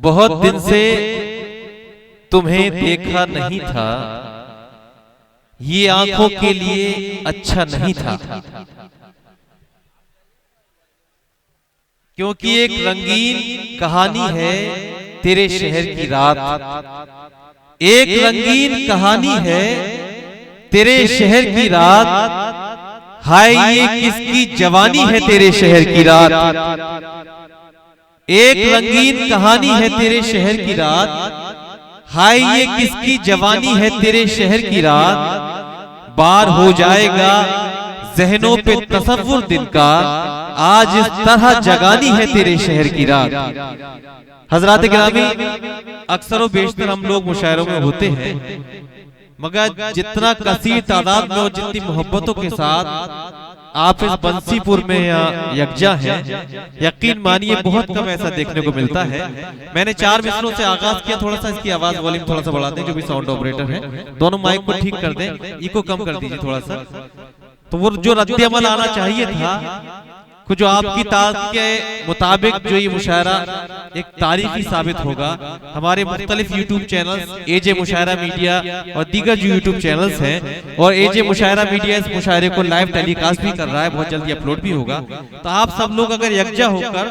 बहुत दिन से तुम्हें देखा नहीं था, ये आंखों के लिए अच्छा नहीं था, क्योंकि एक रंगीन कहानी है तेरे शहर की रात। एक रंगीन कहानी है तेरे शहर की रात। हाय ये किसकी जवानी है तेरे शहर की रात। एक रंगीन कहानी है तेरे शहर की रात। हाय ये किसकी जवानी है तेरे शहर की रात। बार हो जाएगा ज़हनों पे तसव्वुर दिन का, आज इस तरह जगानी है तेरे शहर की रात। हजरात गिरामी, अक्सर बेशतर हम लोग मुशायरों में होते हैं, मगर जितना कसीर तादाद में और जितनी मोहब्बतों के साथ आप इस बंसीपुर में या यकजा हैं, यकीन मानिए बहुत कम ऐसा देखने को मिलता है। मैंने 4 मिसरों से आगाज किया। थोड़ा सा इसकी आवाज वॉल्यूम थोड़ा सा बढ़ा दें, जो भी साउंड ऑपरेटर है दोनों माइक को ठीक कर दें, इको कम कर दीजिए थोड़ा सा। तो वो जो रद्द अमल आना चाहिए था, जो आपकी ताक के मुताबिक जो ये मुशायरा एक तारीखी साबित होगा। हमारे मुख्तलिफ यूट्यूब चैनल्स एजे मुशायरा मीडिया और दीगर जो यूट्यूब चैनल्स हैं, और एजे मुशायरा मीडिया इस मुशायरे को लाइव टेलीकास्ट भी कर रहा है, बहुत जल्दी अपलोड भी होगा। तो आप सब लोग अगर यकजा होकर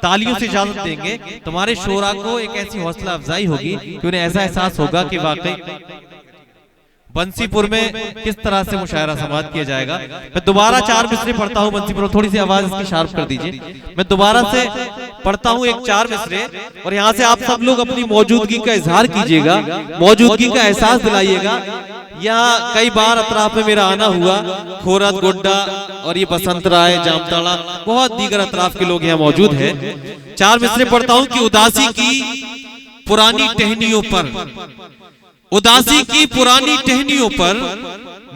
तालियों से इजाजत देंगे, तुम्हारे शोरा को एक ऐसी हौसला अफजाई होगी कि उन्हें ऐसा एहसास होगा कि वाकई बंसीपुर में किस तरह से मुशायरा समाप्त किया जाएगा। मैं दोबारा 4 मिसरे पढ़ता हूँ बंसीपुर, थोड़ी सी आवाज इसकी शार्प कर दीजिए। मैं दोबारा से पढ़ता हूँ एक 4 मिसरे, और यहाँ से आप सब लोग अपनी मौजूदगी का इजहार कीजिएगा, मौजूदगी का एहसास दिलाइएगा। यहाँ कई बार अतराफ में मेरा आना हुआ, खोरत, गोड्डा और ये बसंत राय, जामताड़ा, बहुत दीगर अतराफ के लोग यहाँ मौजूद हैं। 4 मिसरे पढ़ता हूँ कि उदासी की पुरानी टहनियों पर, उदासी की पुरानी टहनियों पर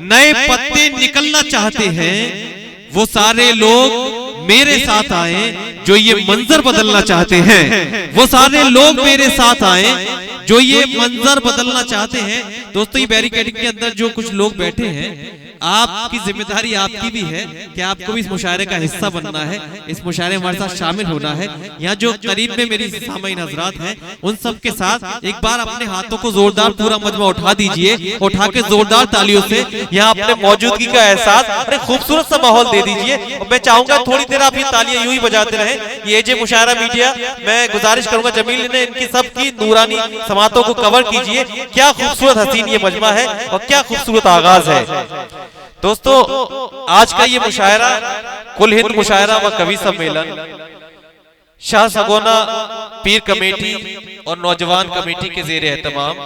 नए पत्ते निकलना चाहते हैं। वो सारे लोग मेरे साथ आए जो ये मंजर बदलना चाहते हैं। वो सारे लोग मेरे साथ आए जो ये मंजर बदलना चाहते हैं। दोस्तों, ये बैरिकेडिंग के अंदर जो कुछ लोग बैठे हैं, आपकी जिम्मेदारी आपकी भी है कि आपको भी इस मुशायरे का हिस्सा बनना है, इस मुशायरे में हमारे साथ शामिल होना है। यहाँ जो करीब में मेरी सामईन हजरात हैं, उन सब के साथ एक बार अपने हाथों को जोरदार पूरा मजमा उठा दीजिए, उठा के जोरदार तालियों से यहाँ अपने मौजूदगी का एहसास, अरे खूबसूरत सा माहौल दे दीजिए। और मैं चाहूंगा थोड़ी देर आप ये तालियां यूं ही बजाते रहें। ये जे मुशायरा मीडिया, मैं गुजारिश करूंगा जमील ने इनकी सबकी नूरानी समातों को कवर कीजिए। क्या खूबसूरत हसीन ये मजमा है और क्या खूबसूरत आगाज है। दोस्तों, आज का ये मुशायरा कुल हिंद मुशायरा व कवि सम्मेलन शाह सगोना पीर कमेटी और नौजवान कमेटी के जेर एहतमाम,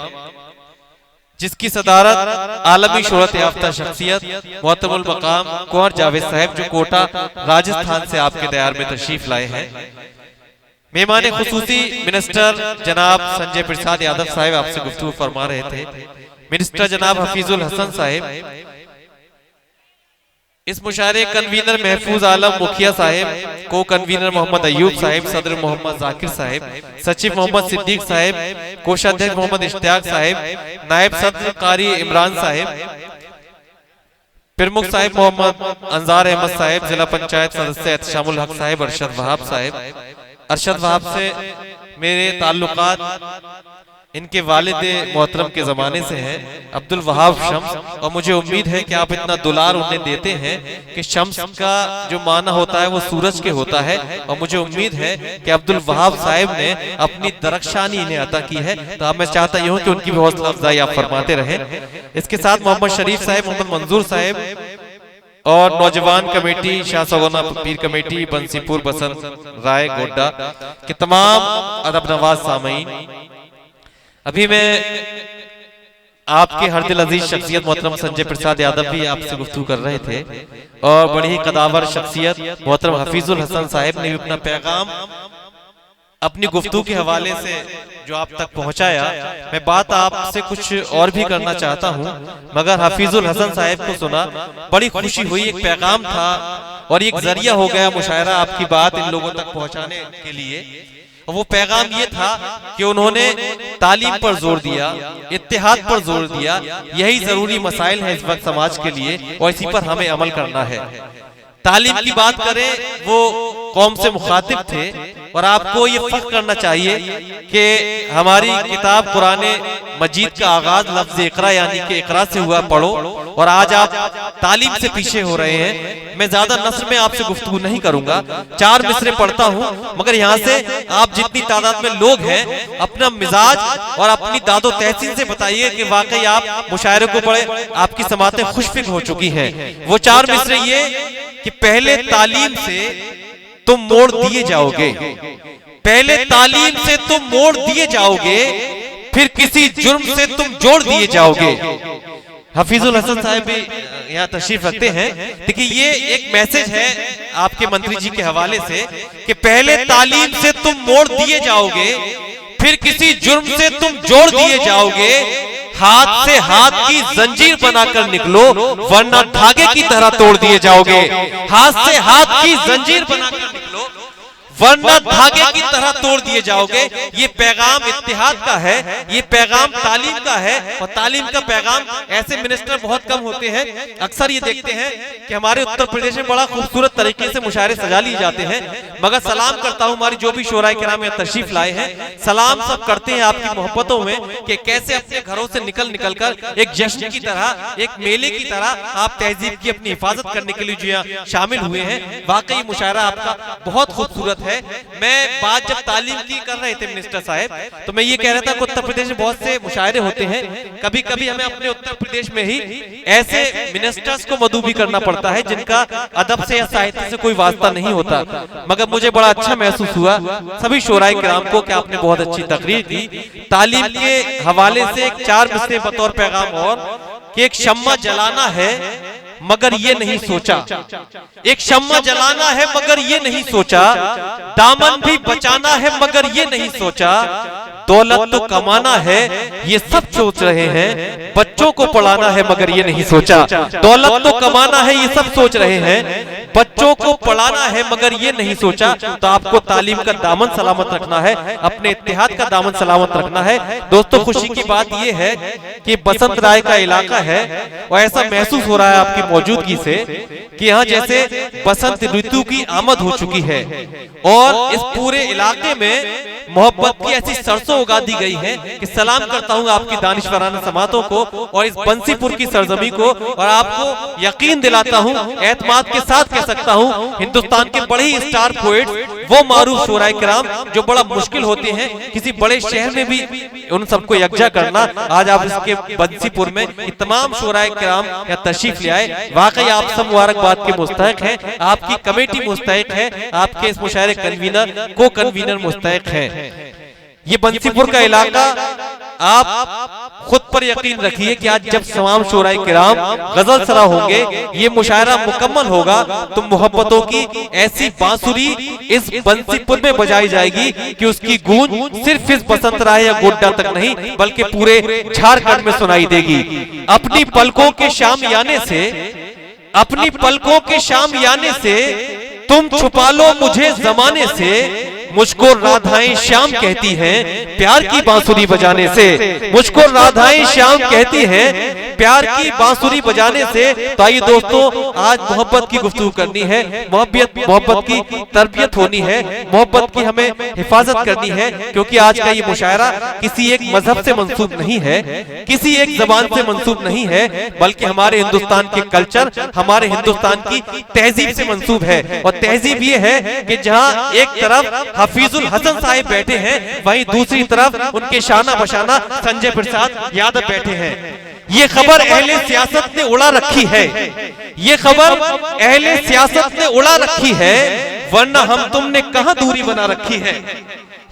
जिसकी सदारत आलमी शोहरत याफ्ता शख्सियत मोहतरमुल मकाम कुंवर जावेद साहब, जो कोटा राजस्थान से आपके दयार में तशरीफ लाए हैं। मेहमान खुसूसी मिनिस्टर जनाब संजय प्रसाद यादव साहब आपसे गुफ्तगू फरमा रहे थे। मिनिस्टर जनाब हफीजुल हसन साहब, इस मुशायरे कन्वीनर महफूज आलम मुखिया साहब, को कन्वीनर मोहम्मद अयूब साहब, सदर मोहम्मद जाकिर साहब, सचिव मोहम्मद सिद्दीक साहब, कोषाध्यक्ष मोहम्मद इश्तियाक साहब, नायब सदर कारी इमरान साहब, प्रमुख साहब मोहम्मद अंजार अहमद साहब, जिला पंचायत सदस्य एहतशामुल हक साहब, अरशद वहाब साहब। अरशद वहाब से मेरे ताल्लुकात इनके वालिद मोहतरम के जमाने से हैं, अब्दुल वहाब शम्स, और मुझे उम्मीद है कि आप इतना दुलार उन्हें देते हैं कि शम्स का जो माना होता है वो सूरज के होता है, और मुझे उम्मीद है कि अब्दुल वहाब साहब ने अपनी दरख्शानी इन्हें अता की है। तो अब मैं चाहता हूँ कि उनकी भी हौसला अफजाई आप फरमाते रहें। इसके साथ मोहम्मद शरीफ साहब, मोहम्मद मंजूर साहब और नौजवान कमेटी शाह सगोना पीर कमेटी बंसीपुर बसंत राय गोड्डा के तमाम अदब नवाज सामईन, अभी मैं आपके हर दिल अजीज शख्सियत मोहतरम संजय प्रसाद यादव भी आपसे गुफ्तगू कर रहे थे, और बड़ी ही कदावर शख्सियत मोहतरम हफीजुल हसन साहब ने भी अपना पैगाम अपनी गुफ्तगू के हवाले से जो आप तक पहुंचाया। मैं बात आपसे कुछ और भी करना चाहता हूं, मगर हफीजुल हसन साहब को सुना, बड़ी खुशी हुई। एक पैगाम था और एक जरिया हो गया मुशायरा आपकी बात इन लोगों तक पहुंचाने के लिए। वो पैगाम ये था कि उन्होंने तालीम पर जोर दिया, इत्तेहाद पर जोर दिया। यही जरूरी मसाइल है इस वक्त समाज के लिए, और इसी पर हमें अमल करना है। तालीम की बात करें, वो कौम से मुखातिब थे और आपको ये फख्र करना चाहिए कि हमारी किताब कुरान मजीद का आगाज लफ्ज इकरा यानी कि इकरा से हुआ, पढ़ो, और आज आप तालीम से पीछे हो रहे हैं। मैं ज्यादा नस्र में आपसे गुफ्तगू नहीं करूंगा, 4 मिसरे पढ़ता हूं, मगर यहाँ से आप जितनी तादाद में लोग हैं अपना मिजाज और अपनी दादो तहसीन से बताइए कि वाकई आप मुशायरे को पढ़े, आपकी समातें खुशफिक हो चुकी हैं। वो 4 मिसरे ये कि पहले तालीम से तुम मोड़ दिए जाओगे, पहले तालीम से तुम मोड़ दिए जाओगे, फिर किसी जुर्म से तुम जोड़ दिए जाओगे। हफीजुल हसन साहब भी यहाँ तशरीफ रखते हैं। देखिए ये एक मैसेज है आपके मंत्री जी के हवाले से कि पहले तालीम से तुम मोड़ दिए जाओगे, फिर किसी जुर्म से तुम जोड़ दिए जाओगे। हाथ से हाथ की जंजीर बनाकर निकलो, वरना धागे की तरह तोड़ दिए जाओगे। हाथ से हाथ की जंजीर बनाकर निकलो, वरना धागे की तरह तोड़ दिए जाओगे। ये पैगाम इत्तिहाद का है, ये पैगाम तालीम का है, और तालीम का पैगाम ऐसे मिनिस्टर बहुत कम होते हैं। अक्सर ये देखते हैं कि हमारे उत्तर प्रदेश में बड़ा खूबसूरत तरीके से मुशायरे सजा लिए जाते हैं, मगर सलाम करता हूं हमारी जो भी शोराए किराम यहाँ तशरीफ लाए हैं, सलाम सब करते हैं आपकी मोहब्बतों में कि कैसे अपने घरों से निकल कर एक जश्न की तरह, एक मेले की तरह आप तहजीब की अपनी हिफाजत करने के लिए जो यहाँ शामिल हुए हैं। वाकई मुशायरा आपका बहुत खूबसूरत है। मैं बात जब तालीम की कर रहे थे मिनिस्टर साहब, तो मैं ये कह रहा था कि उत्तर प्रदेश में बहुत से मुशायरे होते हैं, कभी कभी हमें अपने उत्तर प्रदेश में ही ऐसे मिनिस्टर्स को मदऊ भी करना पड़ता है जिनका अदब से या साहित्य से कोई वास्ता नहीं होता। मगर मुझे बड़ा अच्छा महसूस हुआ सभी शोराए किराम को कि आपने बहुत अच्छी तकरीर दी। तालीम के हवाले से एक 4 मिसरे बतौर पैगाम और कि एक शम्मा जलाना है मगर ये नहीं सोचा, एक शम्मा जलाना है मगर ये नहीं सोचा, दामन भी बचाना है मगर ये नहीं सोचा, दौलत तो कमाना है ये सब सोच रहे हैं, बच्चों को पढ़ाना है मगर ये नहीं सोचा। दौलत तो कमाना है ये सब सोच रहे हैं, बच्चों को पढ़ाना है मगर ये नहीं सोचा। तो आपको तालीम का दामन सलामत रखना है, अपने इत्तेहाद का दामन सलामत रखना है। दोस्तों खुशी की बात यह है कि बसंत राय का इलाका है और ऐसा महसूस हो रहा है आपकी मौजूदगी से कि यहाँ जैसे बसंत ऋतु की आमद हो चुकी है और इस पूरे इलाके में मोहब्बत की ऐसी सरसों उगा दी गई है कि सलाम करता हूँ आपकी दानिशवराना समातों को और इस बंसीपुर की सरजमी को, और आपको यकीन दिलाता हूँ, एतमाद के साथ कह सकता हूँ, हिंदुस्तान के बड़े ही स्टार पोएट्स, वो मारूफ शोराए किराम जो बड़ा मुश्किल होते हैं किसी बड़े शहर में भी उन सबको यकजा करना, आज आप इसके बंसीपुर में तमाम शोराए किराम या तशरीफ ले आए। वाकई आप सब मुबारकबाद के मुस्तहिक हैं, आपकी कमेटी मुस्तहिक है, आपके इस मुशायरे कन्वीनर को कन्वीनर मुस्तहिक है। ये बंसीपुर का इलाका, आप खुद पर यकीन रखिए कि आज जब तमाम शोराए किराम गजल सरा होंगे, ये मुशायरा मुकम्मल होगा, तो मोहब्बतों की ऐसी बांसुरी इस बंसीपुर में बजाई जाएगी कि उसकी गूंज सिर्फ इस बसंत राय या गोड्डा तक नहीं बल्कि पूरे झारखंड में सुनाई देगी। अपनी पलकों के शाम याने से, अपनी पलकों के शाम याने से तुम छुपा लो मुझे जमाने से, मुझको राधाएं श्याम कहती हैं प्यार की बांसुरी बजाने से, मुझको राधाएं श्याम कहती हैं प्यार की बांसुरी बजाने से। तो आइए दोस्तों, आज मोहब्बत की गुफ्तगू करनी है, मोहब्बत की तरबियत होनी है, मोहब्बत की हमें हिफाजत करनी है, क्योंकि आज का ये मुशायरा किसी एक मजहब से मंसूब नहीं है, किसी एक जबान से मंसूब नहीं है, बल्कि हमारे हिंदुस्तान के कल्चर, हमारे हिंदुस्तान की तहजीब से मंसूब है। और तहजीब ये है कि जहाँ एक तरफ हफीजुल हसन साहिब बैठे हैं, वहीं दूसरी तरफ उनके शाना बशाना संजय प्रसाद यादव बैठे हैं। ये खबर अहले सियासत ने उड़ा रखी है, ये खबर अहले सियासत ने उड़ा रखी है, वरना हम तुमने कहां दूरी बना रखी है।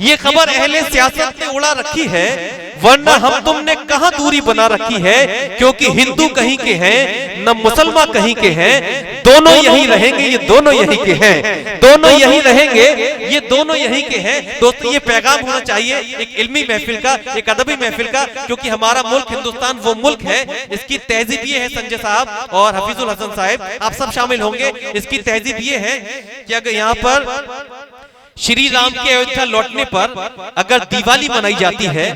ये खबर अहले सियासत ने उड़ा रखी है, वरना हम तुमने कहां दूरी बना रखी है, क्योंकि हिंदू कहीं के हैं न मुसलमान कहीं के हैं, दोनों यहीं रहेंगे, ये दोनों यहीं के हैं, दोनों यहीं रहेंगे, ये दोनों यहीं के हैं। दोस्तों ये पैगाम होना चाहिए एक इल्मी महफिल का, एक अदबी महफिल का, क्योंकि हमारा मुल्क हिंदुस्तान वो मुल्क है, इसकी तहजीब ये है, संजय साहब और हफीजुल हसन साहब आप सब शामिल होंगे, इसकी तहजीब ये है कि अगर यहाँ पर श्री राम के अयोध्या लौटने पर अगर दिवाली मनाई जाती है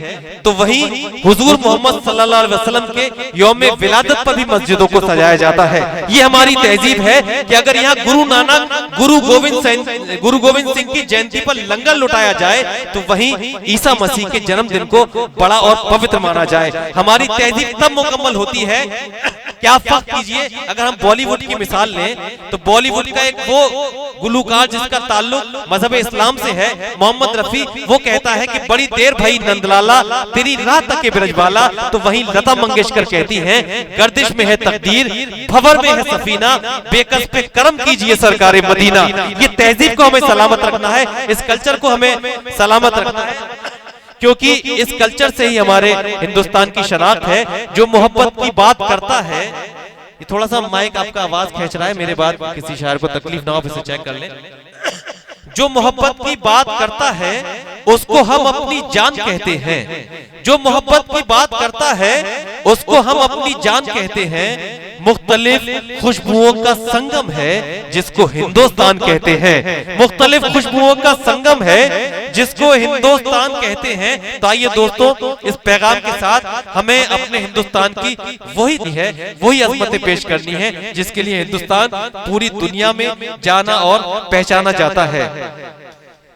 तो वहीं हुजूर मोहम्मद सल्लल्लाहु अलैहि वसल्लम के यौमे विलादत पर भी मस्जिदों को सजाया जाता है। ये हमारी तहजीब है कि अगर यहाँ गुरु नानक गुरु गोविंद सिंह की जयंती पर लंगर लुटाया जाए तो वहीं ईसा मसीह के जन्मदिन को बड़ा और पवित्र माना जाए। हमारी तहजीब तब मुकम्मल होती है। क्या फर्क कीजिए, अगर हम बॉलीवुड की मिसाल लें तो बॉलीवुड का एक वो गुलूकार जिसका ताल्लुक मजहब इस्लाम से है, मोहम्मद रफी, वो कहता है कि बड़ी देर भई नंदलाला तेरी राह तक के ब्रजबाला, तो वहीं लता मंगेशकर कहती हैं गर्दिश में है तकदीर, भंवर में है सफीना, बेकस पे करम कीजिए सरकारे मदीना। ये तहजीब को हमें सलामत रखना है, इस कल्चर को हमें सलामत रखना है, क्योंकि इस कल्चर से ही हमारे हिंदुस्तान की शनाख्त है। जो मोहब्बत की बात करता है, ये थोड़ा सा माइक आपका आवाज खींच रहा है, मेरे बाद किसी शायर को तकलीफ ना हो, इसे चेक कर लें। जो मोहब्बत की बात करता है उसको हम अपनी जान कहते हैं, जो मोहब्बत की बात करता है उसको हम अपनी जान कहते हैं। मुख्तलिफ खुशबुओं का संगम है जिसको हिंदुस्तान कहते हैं, मुख्तलिफ खुशबुओं का संगम है जिसको हिंदुस्तान कहते हैं। तो आइए दोस्तों, इस पैगाम के साथ हमें अपने हिंदुस्तान की वही अजमतें पेश करनी है जिसके लिए हिंदुस्तान पूरी दुनिया में जाना और पहचाना जाता है।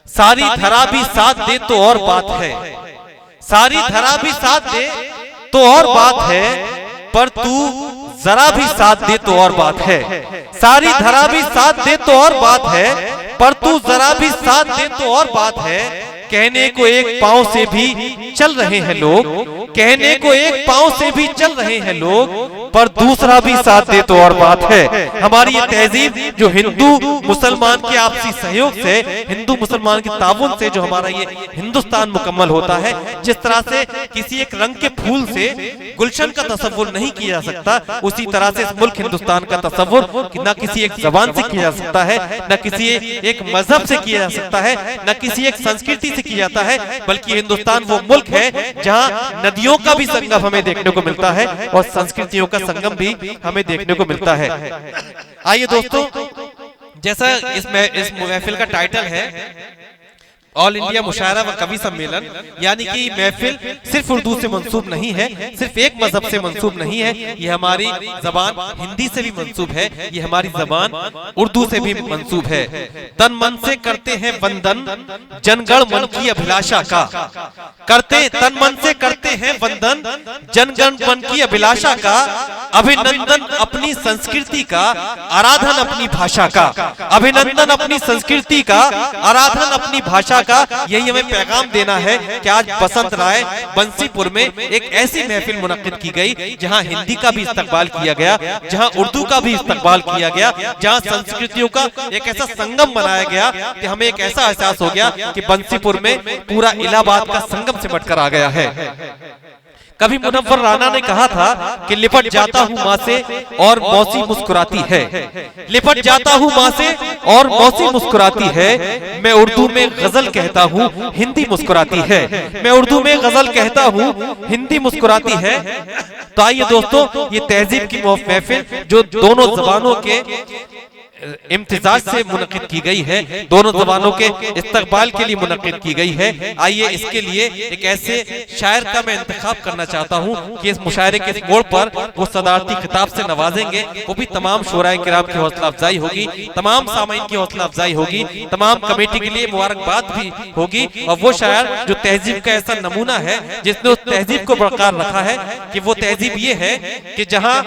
सारी धरा भी साथ दे तो और बात है, सारी धरा भी साथ दे तो और बात है, पर तू जरा भी साथ दे तो और बात है। सारी धरा भी साथ दे तो और बात है, पर तू जरा भी साथ दे तो और बात है। कहने को एक पांव से भी चल रहे हैं लोग, कहने को एक पांव से भी चल रहे हैं लोग, पर दूसरा भी साथ दे तो और बात है। हमारी ये तहजीब जो हिंदू मुसलमान के आपसी सहयोग से, हिंदू मुसलमान के ताउन से जो हमारा ये हिंदुस्तान मुकम्मल होता है, जिस तरह से किसी एक रंग के फूल से गुलशन का तसव्वुर नहीं किया जा सकता, उसी तरह से इस मुल्क हिंदुस्तान का तसव्वुर न किसी एक जबान से किया जा सकता है, न किसी एक मजहब से किया जा सकता है, न किसी एक संस्कृति से किया जाता है, बल्कि हिंदुस्तान वो मुल्क है जहां नदियों का भी संगम हमें देखने को मिलता है और संस्कृतियों का संगम भी हमें देखने को मिलता है। आइए दोस्तों, जैसा इस महफिल का टाइटल है ऑल इंडिया मुशायरा व कवि सम्मेलन, यानी कि महफिल सिर्फ उर्दू से मंसूब नहीं है, सिर्फ एक मजहब से मंसूब नहीं है, ये हमारी जबान हिंदी से भी मंसूब है, ये हमारी जबान उर्दू से भी मंसूब है। तन मन से करते हैं वंदन जनगण मन की अभिलाषा का, करते तन मन से करते हैं वंदन जनगण मन की अभिलाषा का, अभिनंदन अपनी संस्कृति का, आराधन अपनी भाषा का, अभिनंदन अपनी संस्कृति का, आराधन अपनी भाषा का। यही हमें पैगाम देना है कि आज बसंत राय बंसीपुर में एक ऐसी महफिल मुनक्किद की गई जहां हिंदी का भी इस्तकबाल किया गया, जहां उर्दू का भी इस्तकबाल किया गया, जहां संस्कृतियों का एक ऐसा संगम बनाया गया कि हमें एक ऐसा एहसास हो गया कि बंसीपुर में पूरा इलाहाबाद का संगम सिमट कर आ गया है। कभी मुनव्वर राना ने कहा था कि लिपट जाता हूँ माँ से और मौसी मुस्कुराती है, लिपट जाता हूँ माँ से और मौसी मुस्कुराती है, मैं उर्दू में गजल कहता हूँ हिंदी मुस्कुराती है, मैं उर्दू में गजल कहता हूँ हिंदी मुस्कुराती है। तो आइए दोस्तों, ये तहजीब की महफिल जो दोनों जबानों के इम्तिजाज से मुनक्किद की गई है, दोनों जबानों के इस्तकबाल के लिए मुनक्किद की गई है। आइए इसके लिए एक ऐसे शायर का मैं इंतखाब करना चाहता हूँ कि इस मुशायरे के मोड़ पर वो सदारती खिताब से नवाजेंगे, वो भी तमाम शोराए किराम की हौसला अफजाई होगी, तमाम सामाइन की हौसला अफजाई होगी, तमाम कमेटी के लिए मुबारकबाद भी होगी। और वो शायर जो तहजीब का ऐसा नमूना है जिसने उस तहजीब को बरकरार रखा है कि वो तहजीब ये है कि जहाँ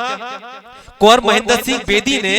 कुंवर महेंद्र सिंह बेदी ने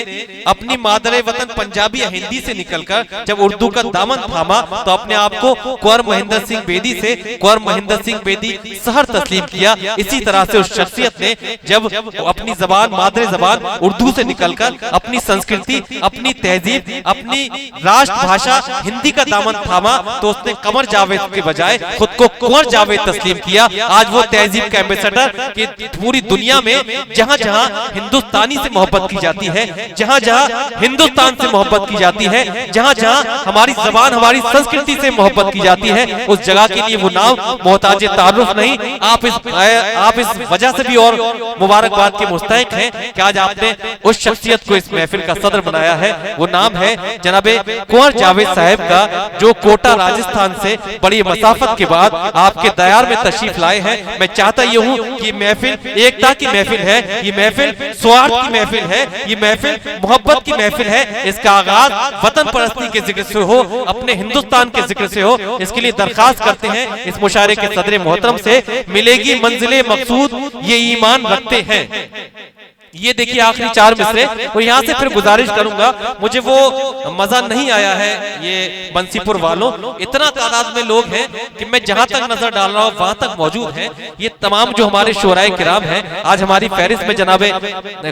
अपनी मादरे वतन पंजाबी या हिंदी से निकलकर जब उर्दू का दामन थामा तो अपने आप को कुंवर महेंद्र सिंह बेदी से कुंवर महेंद्र सिंह बेदी सहर तस्लीम किया। इसी तरह से उस शख्सियत ने जब अपनी जबान मादरे जबान उर्दू से निकलकर अपनी संस्कृति, अपनी तहजीब, अपनी राष्ट्रभाषा हिंदी का दामन थामा तो उसने कमर जावेद के बजाय खुद को कुंवर जावेद तस्लीम किया। आज वो तहजीब का एम्बेसडर कि पूरी दुनिया में जहाँ जहाँ हिंदुस्तान हिंदुस्तानी से मोहब्बत की जाती है, जहां जहां हिंदुस्तान से मोहब्बत की जाती है, जहां जहां हमारी जबान हमारी संस्कृति से मोहब्बत की जाती है, उस जगह के लिए वो नाम मोहताज तारुफ नहीं। आप इस वजह से भी और मुबारकबाद के मुस्तहिक हैं कि आज आपने उस शख्सियत को इस महफिल का सदर बनाया है। वो नाम है जनाबे कुंवर जावेद साहब का, जो कोटा राजस्थान से बड़ी मसाफत के बाद आपके दयार में तशरीफ लाए हैं। मैं चाहता ये हूँ कि महफिल एकता की महफिल है, ये महफिल स्वार्थ की महफिल है, ये महफिल मोहब्बत की महफिल है। इसका आगाज वतन परस्ती के जिक्र से हो, अपने हिंदुस्तान के जिक्र से हो। इसके लिए दरखास्त करते हैं इस मुशायरे के सदर मोहतरम से, मिलेगी मंजिले मकसूद ये ईमान रखते हैं। ये देखिए आखिरी 4 मिसरे। और यहाँ से फिर गुजारिश करूंगा, मुझे वो मजा नहीं आया है ये बंसीपुर वालों, इतना तादाद में लोग हैं कि मैं जहां तक नजर डाल रहा हूँ वहां तक मौजूद हैं ये तमाम जो हमारे शोराए किराम हैं। आज हमारी फहरिस्त में जनाबे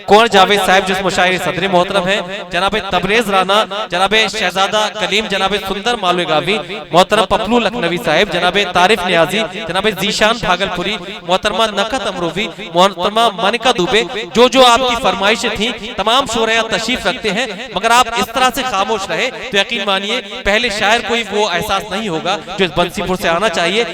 कुंवर जावेद साहब जिस मुशायरे सदर मोहतरम है, जनाबे तबरेज राना, जनाबे शहजादा कलीम, जनाबे सुंदर मालवेगावी, मोहतरम पपलू लखनवी साहब, जनाबे तारिफ नियाजी, जनाबे जीशान भागलपुरी, मोहतरमा नकत अमरूवी, मोहतरमा मनिका दुबे, जो आपकी फरमाइशें थी तमाम शोराया तशरीफ रखते हैं। मगर आप इस तरह से खामोश रहे तो यकीन मानिए पहले शायर कोई वो एहसास नहीं होगा जो इस बंसीपुर से आना चाहिए।